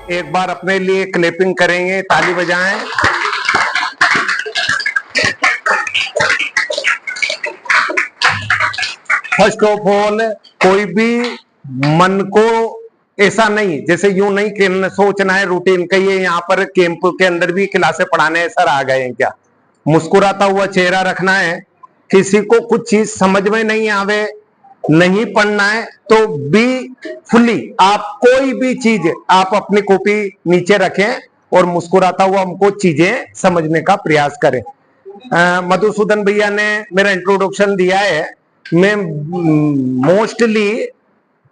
एक बार अपने लिए क्लैपिंग करेंगे, ताली बजाएं। फर्स्ट ऑफ ऑल, कोई भी मन को ऐसा नहीं, जैसे यूं नहीं सोचना है रूटीन का ये यहाँ पर कैंप के अंदर भी क्लासे पढ़ाने सर आ गए हैं क्या। मुस्कुराता हुआ चेहरा रखना है। किसी को कुछ चीज समझ में नहीं आवे, नहीं पढ़ना है तो बी फुली, आप कोई भी चीज आप अपनी कॉपी नीचे रखें और मुस्कुराता हुआ हमको चीजें समझने का प्रयास करें। मधुसूदन भैया ने मेरा इंट्रोडक्शन दिया है। मैं मोस्टली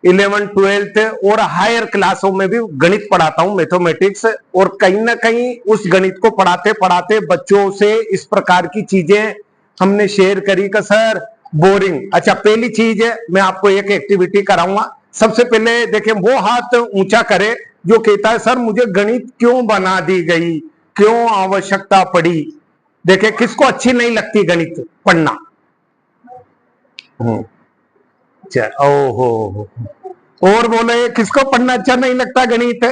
11th 12th और हायर क्लासों में भी गणित पढ़ाता हूं, मैथमेटिक्स, और कहीं ना कहीं उस गणित को पढ़ाते पढ़ाते बच्चों से इस प्रकार की चीजें हमने शेयर करी कि सर बोरिंग। अच्छा, पहली चीज है, मैं आपको एक एक्टिविटी कराऊंगा। सबसे पहले देखें, वो हाथ ऊंचा करे जो कहता है सर मुझे गणित क्यों बना दी गई, क्यों आवश्यकता पड़ी। देखें, किसको अच्छी नहीं लगती गणित पढ़ना। ओहो, और बोले किसको पढ़ना अच्छा नहीं लगता गणित।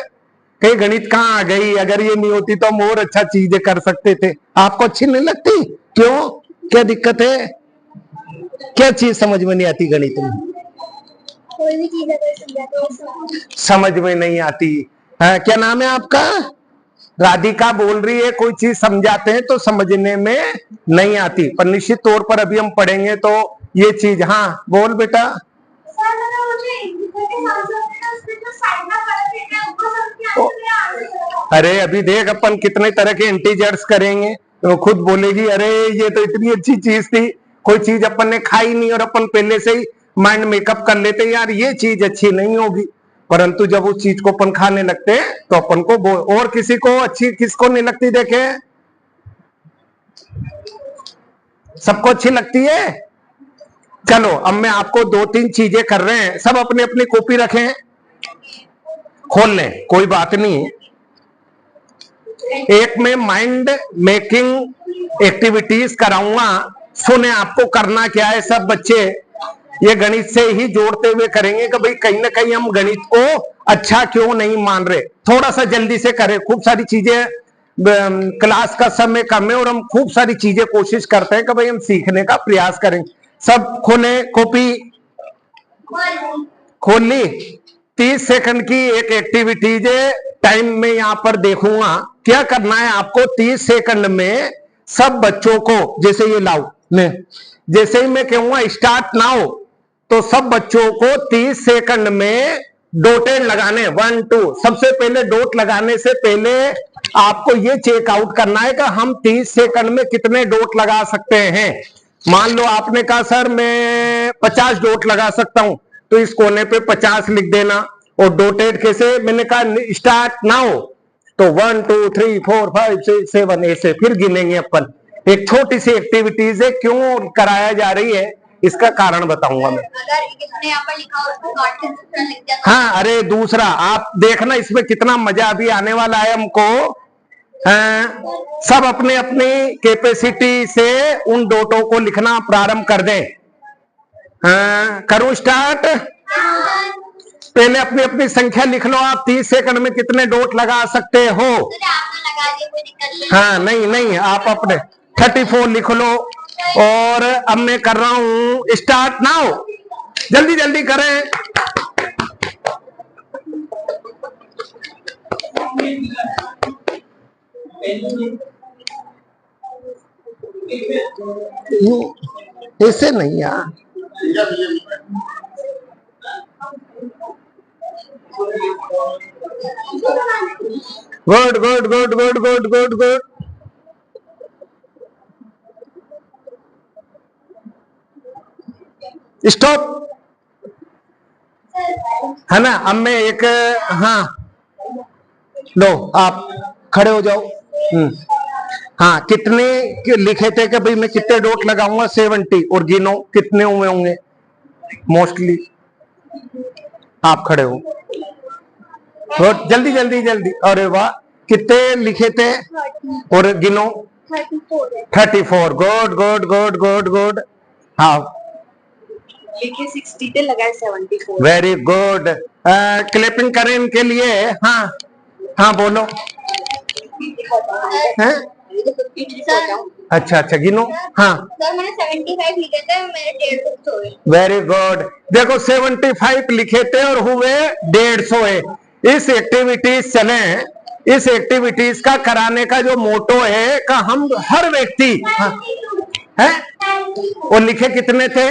कहीं गणित कहाँ आ गई, अगर ये नहीं होती तो हम और अच्छा चीजें कर सकते थे। आपको अच्छी नहीं लगती, क्यों, क्या दिक्कत है, क्या चीज समझ में नहीं आती गणित में? कोई भी चीज अगर समझ में नहीं आती। क्या नाम है आपका? राधिका बोल रही है कोई चीज समझाते हैं तो समझने में नहीं आती, पर निश्चित तौर पर अभी हम पढ़ेंगे तो ये चीज। हाँ बोल बेटा। अरे अभी देख अपन कितने तरह के इंटीजर्स करेंगे, तो खुद बोलेगी अरे ये तो इतनी अच्छी चीज थी, कोई चीज अपन ने खाई नहीं और अपन पहले से ही माइंड मेकअप कर लेते यार ये चीज अच्छी नहीं होगी, परंतु जब उस चीज को अपन खाने लगते हैं तो अपन को और किसी को अच्छी किसको नहीं लगती। देखे, सबको अच्छी लगती है। चलो अब मैं आपको 2-3 चीजें कर रहे हैं, सब अपनी अपनी कॉपी रखें, खोल लें, कोई बात नहीं। एक में माइंड मेकिंग एक्टिविटीज कराऊंगा, सुने आपको करना क्या है। सब बच्चे ये गणित से ही जोड़ते हुए करेंगे कि भाई कहीं ना कहीं हम गणित को अच्छा क्यों नहीं मान रहे। थोड़ा सा जल्दी से करें, खूब सारी चीजें, क्लास का समय कम है और हम खूब सारी चीजें कोशिश करते हैं कि भाई हम सीखने का प्रयास करें। सब खोले, कॉपी खोल ली। 30 सेकंड की एक एक्टिविटीज है, टाइम में यहां पर देखूंगा क्या करना है आपको। 30 सेकंड में सब बच्चों को, जैसे ये लाओ ने, जैसे ही मैं कहूंगा स्टार्ट नाउ, तो सब बच्चों को 30 सेकंड में डॉटेड लगाने, 1 2। सबसे पहले डॉट लगाने से पहले आपको ये चेकआउट करना है कि हम 30 सेकंड में कितने डॉट लगा सकते हैं। मान लो आपने कहा सर मैं 50 डॉट लगा सकता हूं, तो इस कोने पे 50 लिख देना। और डॉटेड कैसे, मैंने कहा स्टार्ट नाउ, तो 1 2 3 4 5 6 7 ऐसे फिर गिनेंगे अपन। एक छोटी सी एक्टिविटीज है, क्यों कराया जा रही है इसका कारण बताऊंगा मैं। अगर किसने यहाँ पर लिखा उसको डॉट के दूसरा लिख दिया। हाँ, अरे दूसरा आप देखना, इसमें कितना मजा अभी आने वाला है हमको। सब अपने अपनी कैपेसिटी से उन डॉटों को लिखना प्रारंभ कर दें। करूं स्टार्ट? पहले अपनी अपनी संख्या लिख लो। आप 30 सेकंड में कितने डॉट लगा सकते हो? हाँ, नहीं आप अपने 34 लिख लो। और अब मैं कर रहा हूं स्टार्ट नाउ, जल्दी जल्दी करें। ऐसे नहीं यार, good good good good good good good. Stop, है ना। अब मैं एक, हाँ लो आप खड़े हो जाओ। हाँ, कितने लिखे थे कि भाई मैं कितने डॉट लगाऊंगा? 70। और गिनो कितने हुए होंगे मोस्टली। आप खड़े हो, जल्दी जल्दी जल्दी। अरे वाह, कितने लिखे थे? और गिनो 34। Good good good good good. हाँ, लिखे 60 थे, लगाए 74। Very good. क्लैपिंग करें इनके लिए। हाँ, हाँ बोलो। हैं? सर अच्छा अच्छा गिनो। हाँ सर मैंने 75 लिखे थे, मेरे 150 हुए। Very good. देखो 75 लिखे थे और हुए 150। इस एक्टिविटीज चले, इस एक्टिविटीज का कराने का जो मोटो है कि हम हर व्यक्ति है वो लिखे कितने थे?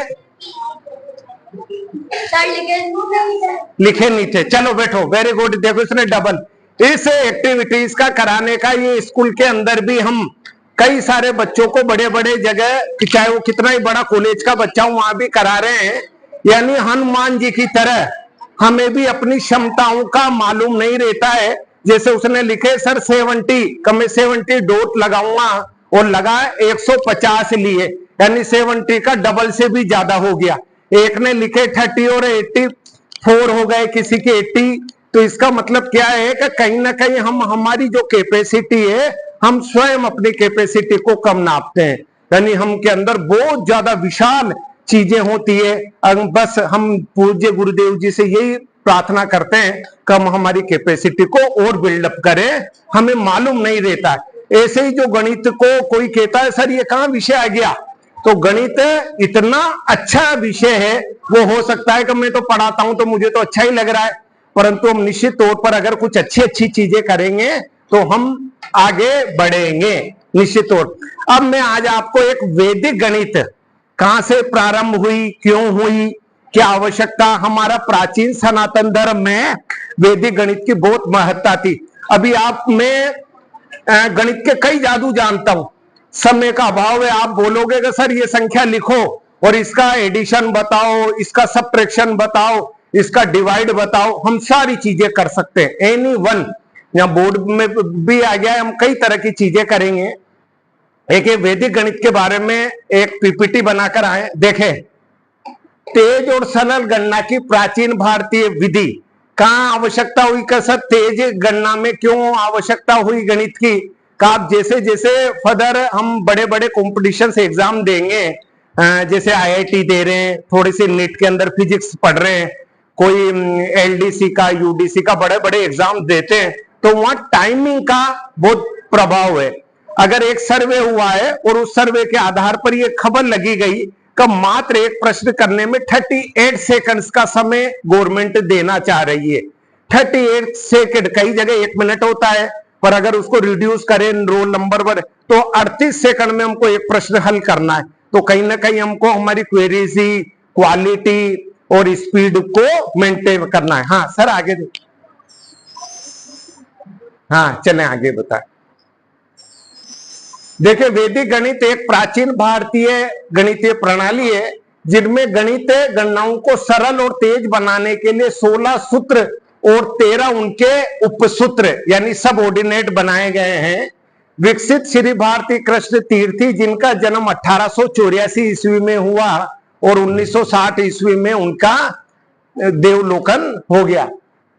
सर लिखे नहीं थे। चलो बैठो, वेरी गुड। देखो इसने डबल। इस एक्टिविटीज का कराने का ये स्कूल के अंदर भी हम कई सारे बच्चों को बड़े बड़े जगह, चाहे वो कितना ही बड़ा कॉलेज का बच्चा हो, वहां भी करा रहे हैं। यानी हनुमान जी की तरह हमें भी अपनी क्षमताओं का मालूम नहीं रहता है। जैसे उसने लिखे सर 70 का, मैं 70 डॉट लगाऊंगा और लगा 150 लिए, यानी 70 का डबल से भी ज्यादा हो गया। एक ने लिखे 30 और 84 हो गए, किसी के 80। तो इसका मतलब क्या है कि कहीं ना कहीं हम हमारी जो कैपेसिटी है, हम स्वयं अपनी कैपेसिटी को कम नापते हैं। यानी हम के अंदर बहुत ज्यादा विशाल चीजें होती है। बस हम पूज्य गुरुदेव जी से यही प्रार्थना करते हैं कि हम हमारी कैपेसिटी को और बिल्डअप करें। हमें मालूम नहीं रहता है। ऐसे ही जो गणित को कोई कहता है सर ये कहाँ विषय आ गया, तो गणित इतना अच्छा विषय है, वो हो सकता है कि मैं तो पढ़ाता हूं तो मुझे तो अच्छा ही लग रहा है, परंतु हम निश्चित तौर पर अगर कुछ अच्छी अच्छी चीजें करेंगे तो हम आगे बढ़ेंगे निश्चित तौर। अब मैं आज आपको एक वैदिक गणित कहां से प्रारंभ हुई, क्यों हुई, क्या आवश्यकता, हमारा प्राचीन सनातन धर्म में वैदिक गणित की बहुत महत्ता थी। अभी आप मैं गणित के कई जादू जानता हूं, समय का अभाव है। आप बोलोगे कि सर ये संख्या लिखो और इसका एडिशन बताओ, इसका सब्ट्रैक्शन बताओ, इसका डिवाइड बताओ, हम सारी चीजें कर सकते हैं। एनी वन, या बोर्ड में भी आ गया है, हम कई तरह की चीजें करेंगे। एक वैदिक गणित के बारे में एक पीपीटी बनाकर आए, देखें। तेज और सरल गणना की प्राचीन भारतीय विधि, कहां आवश्यकता हुई का सर तेज गणना में क्यों आवश्यकता हुई गणित की? का आप जैसे जैसे फर्दर हम बड़े बड़े कॉम्पिटिशन एग्जाम देंगे, जैसे आईआईटी दे रहे हैं, थोड़ी सी नीट के अंदर फिजिक्स पढ़ रहे हैं, कोई एलडीसी का यूडीसी का बड़े बड़े एग्जाम देते हैं, तो वहां टाइमिंग का बहुत प्रभाव है। अगर एक सर्वे हुआ है और उस सर्वे के आधार पर यह खबर लगी गई कि मात्र एक प्रश्न करने में 38 सेकंड्स का समय गवर्नमेंट देना चाह रही है। 38 सेकंड, कई जगह 1 मिनट होता है, पर अगर उसको रिड्यूस करें रोल नंबर पर तो 38 सेकंड में हमको एक प्रश्न हल करना है। तो कहीं ना कहीं हमको हमारी क्वेरीजी, क्वालिटी और स्पीड को मेंटेन करना है। हाँ सर आगे दे। हाँ चलें आगे बताएं। देखिए वैदिक गणित एक प्राचीन भारतीय गणितीय प्रणाली है जिनमें गणित गणनाओं को सरल और तेज बनाने के लिए 16 सूत्र और 13 उनके उपसूत्र यानी सबऑर्डिनेट बनाए गए हैं। विकसित श्री भारती कृष्ण तीर्थी, जिनका जन्म 1884 ईस्वी में हुआ और 1960 ईस्वी में उनका देवलोकन हो गया।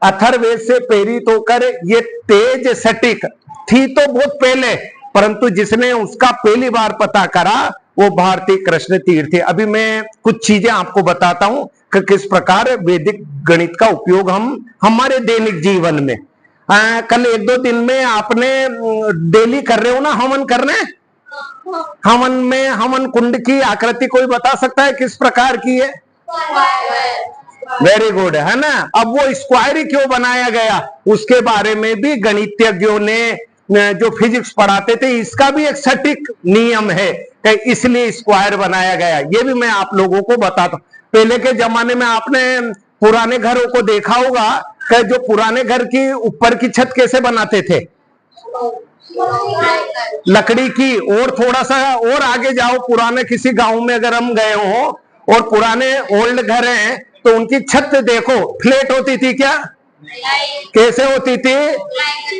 अथर्ववेद से प्रेरित होकर ये तेज सटीक थी तो बहुत पहले, परंतु जिसने उसका पहली बार पता करा वो भारतीय कृष्ण तीर्थ। अभी मैं कुछ चीजें आपको बताता हूं कि किस प्रकार वैदिक गणित का उपयोग हम हमारे दैनिक जीवन में कल 1-2 दिन में आपने डेली कर रहे हो ना हवन करने, हवन में हवन कुंड की आकृति कोई बता सकता है किस प्रकार की है? वेरी गुड, है ना। अब वो स्क्वायर क्यों बनाया गया उसके बारे में भी गणितज्ञों ने जो फिजिक्स पढ़ाते थे, इसका भी एक सटीक नियम है कि इसलिए स्क्वायर बनाया गया। ये भी मैं आप लोगों को बताता हूं। पहले के जमाने में आपने पुराने घरों को देखा होगा कि जो पुराने घर की ऊपर की छत कैसे बनाते थे? लकड़ी की। और थोड़ा सा और आगे जाओ, पुराने किसी गांव में अगर हम गए हो और पुराने ओल्ड घर हैं तो उनकी छत देखो, फ्लैट होती थी क्या? कैसे होती थी?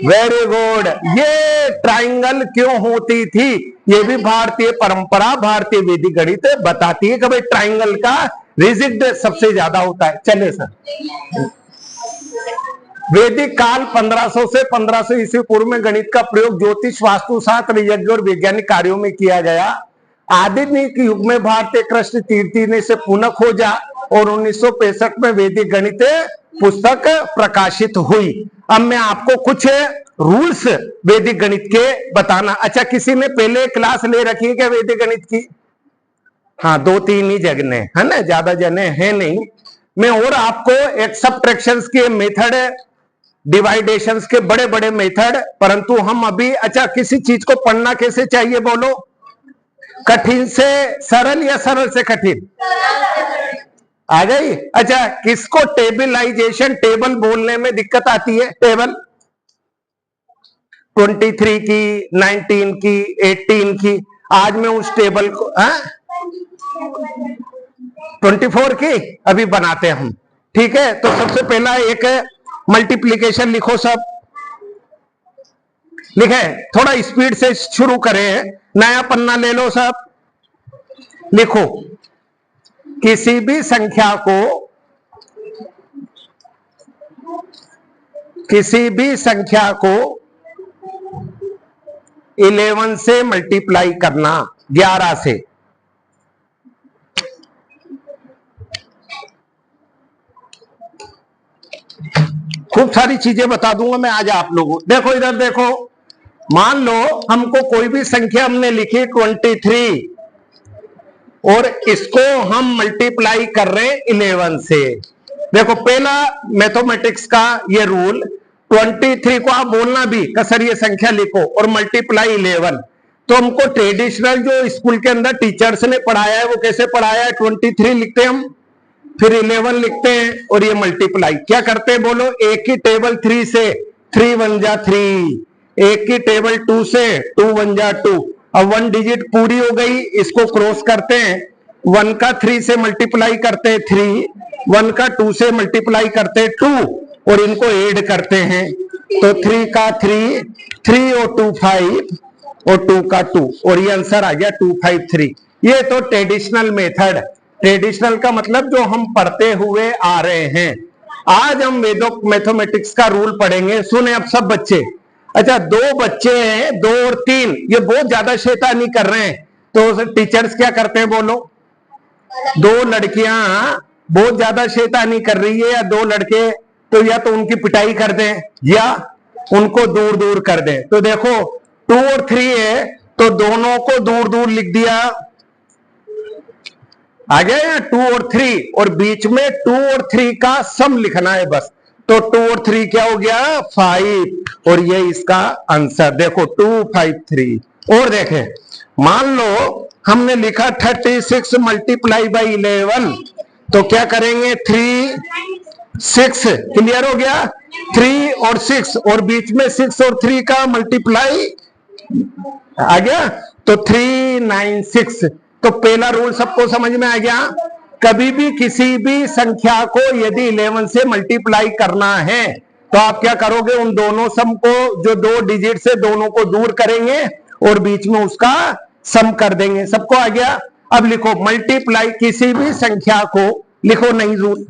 Very good. ये ट्राइंगल क्यों होती थी? ये भी भारतीय परंपरा, भारतीय वैदिक गणित बताती है कि भाई ट्राइंगल का रिजिड सबसे ज्यादा होता है। चले सर। वैदिक काल 1500 से 1500 ईस्वी पूर्व में गणित का प्रयोग ज्योतिष, वास्तुशास्त्र, यज्ञ और वैज्ञानिक कार्यों में किया गया। आधुनिक युग में भारतीय कृष्ण तीर्थी ने इसे पुनः खोजा और 1965 में वैदिक गणित पुस्तक प्रकाशित हुई। अब मैं आपको कुछ रूल्स वैदिक गणित के बताना। अच्छा, किसी ने पहले क्लास ले रखी है क्या वैदिक गणित की? हाँ, 2-3 ही जगने है ना, ज्यादा जने हैं नहीं। मैं और आपको एक सब्ट्रैक्शंस के मेथड, डिवाइडेशंस के बड़े बड़े मेथड, परंतु हम अभी, अच्छा किसी चीज को पढ़ना कैसे चाहिए बोलो? कठिन से सरल या सरल से कठिन? आ गई? अच्छा, किसको टेबलाइजेशन, टेबल बोलने में दिक्कत आती है? टेबल 23 की, 19 की, 18 की, आज मैं उस टेबल को 24 की अभी बनाते हैं हम। ठीक है, तो सबसे पहला एक मल्टीप्लीकेशन लिखो, सब लिखे, थोड़ा स्पीड से शुरू करें, नया पन्ना ले लो सब, लिखो। किसी भी संख्या को 11 से मल्टीप्लाई करना, 11 से। खूब सारी चीजें बता दूंगा मैं आज आप लोगों। देखो इधर देखो, मान लो हमको कोई भी संख्या हमने लिखी 23 और इसको हम मल्टीप्लाई कर रहे हैं 11 से। देखो पहला मैथमेटिक्स का ये रूल, 23 को आप बोलना भी कसरिये संख्या लिखो और मल्टीप्लाई 11। तो हमको ट्रेडिशनल जो स्कूल के अंदर टीचर्स ने पढ़ाया है वो कैसे पढ़ाया है? 23 लिखते हैं हम, फिर 11 लिखते हैं और ये मल्टीप्लाई क्या करते हैं बोलो? एक ही टेबल 3 से 3 1 जा 3, एक ही टेबल 2 से 2 1 जा 2। अब 1 डिजिट पूरी हो गई, इसको क्रॉस करते हैं, 1 का 3 से मल्टीप्लाई करते हैं 3, 1 का 2 से मल्टीप्लाई करते हैं 2 और इनको ऐड करते हैं। तो 3 का 3, 3 और 2 5 और 2 का 2 और ये आंसर आ गया 253। ये तो ट्रेडिशनल मेथड, ट्रेडिशनल का मतलब जो हम पढ़ते हुए आ रहे हैं। आज हम मैथमेटिक्स का रूल पढ़ेंगे। सुने अब सब बच्चे। अच्छा, 2 बच्चे हैं, 2 और 3, ये बहुत ज्यादा शैतानी कर रहे हैं, तो टीचर्स क्या करते हैं बोलो? 2 लड़कियां बहुत ज्यादा शैतानी कर रही है या 2 लड़के, तो या तो उनकी पिटाई कर दें या उनको दूर दूर कर दें। तो देखो 2 और 3 है तो दोनों को दूर दूर लिख दिया, आ गया 2 और 3, और बीच में 2 और 3 का सम लिखना है बस। तो 2 और 3 क्या हो गया? 5, और ये इसका आंसर देखो 253। और देखें, मान लो हमने लिखा 36 मल्टीप्लाई बाई 11, तो क्या करेंगे? 3 6, क्लियर हो गया? 3 और 6 और बीच में 6 और 3 का मल्टीप्लाई आ गया, तो 396। तो पहला रूल सबको समझ में आ गया? कभी भी किसी भी संख्या को यदि 11 से मल्टीप्लाई करना है तो आप क्या करोगे? उन दोनों सम को, जो 2 डिजिट से दोनों को दूर करेंगे और बीच में उसका सम कर देंगे। सबको आ गया? अब लिखो मल्टीप्लाई किसी भी संख्या को, लिखो नहीं रूल।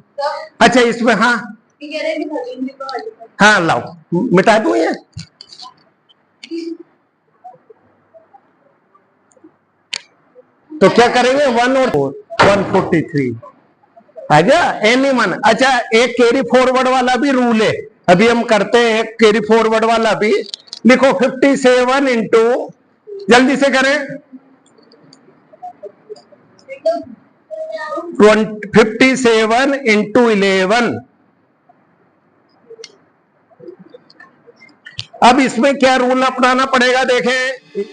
अच्छा इसमें हाँ लाओ मिटा दू ये। तो क्या करेंगे? 1 और 4, 143 आ गया एनी वन। अच्छा, एक कैरी फॉरवर्ड वाला भी रूल है, अभी हम करते हैं एक कैरी फॉरवर्ड वाला भी। लिखो 57 इंटू, जल्दी से करें, 57 इंटू 11। अब इसमें क्या रूल अपनाना पड़ेगा? देखें,